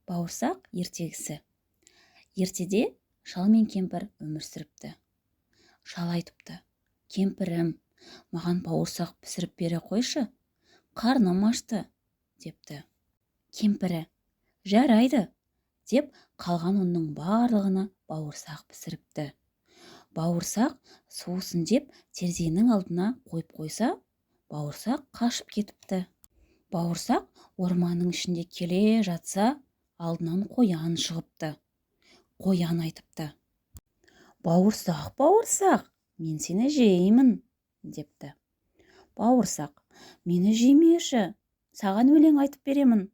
Бауырсақ ертегісі. Ертеде шал мен кемпір өмір сүріпті. Шал айтыпты: кемпірім, маған бауырсақ пісіріп бере қойшы, қарным ашты, депті. Кемпірі: жарайды, деп қалған оның барлығына бауырсақ пісіріпті. Бауырсақ суысын деп терезенің алдына қойып қойса, бауырсақ қашып кетіпті. Бауырсақ орманның ішінде келе жатса, алдынан қоян шығыпты. Қоян айтыпты: бауырсақ, бауырсақ, мен сені жеймін, депті. Бауырсақ: мені жемеші, саған өлең айтып беремін.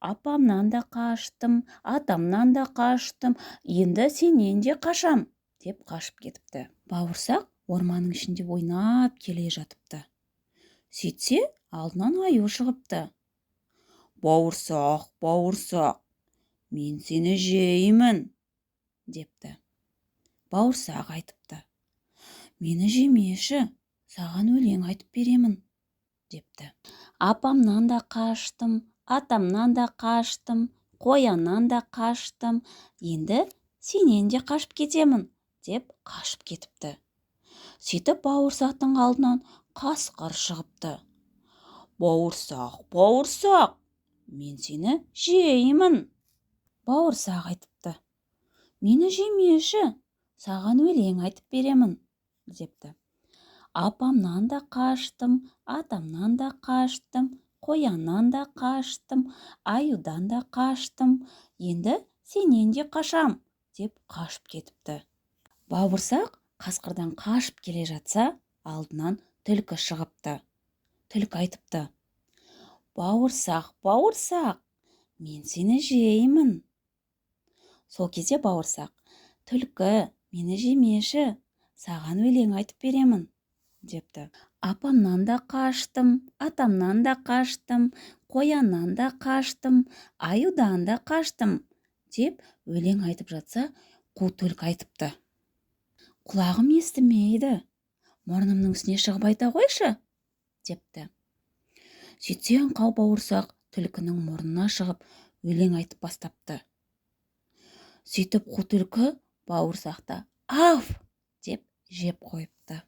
Апамнан да қаштым, атамнан да қаштым, енді сенен де қашам, деп қашып кетіпті. Бауырсақ орманның ішінде ойнап келе жатыпты. Сөйтсе, алдынан аю шығыпты. Бауырсақ, бауырсақ, мен сені жеймін, депті. Бауырсақ айтыпты: мені жемеші, саған өлең айтып беремін, депті. Апамнан да қаштым, атамнан да қаштым, қояннан да қаштым, енді сенен де қашып кетемін, деп қашып кетіпті. Сөйтіп бауырсақтың алдынан қасқыр шығыпты. Бауырсақ, бауырсақ, мен сені жеймін. Бауырсақ айтыпты: мені жемеші, саған өлең айтып беремін, депті. Апамнан да қаштым, атамнан да қаштым, қояннан да қаштым, аюдан да қаштым, енді сенен де қашам, деп қашып кетіпті. Бауырсақ қасқырдан қашып келе жатса, алдынан түлкі шығыпты. Түлкі айтыпты: бауырсақ, бауырсақ, мен сені жеймін. Сол кезде бауырсақ: түлкі, мені жемеші, саған өлең айтып беремін, депті. Апамнан да қаштым, атамнан да қаштым, қояннан да қаштым, аюдан да қаштым, деп өлең айтып жатса, қу түлкі айтыпты: құлағым естімейді, мұрнымның үстіне шығып айта қойшы, депті. Сөйтсе, аңқау бауырсақ түлкінің мұрнына шығып өлең айтып бастапты. Сөйтіп қу түлкі бауырсақты «Ав!» деп жеп қойыпты.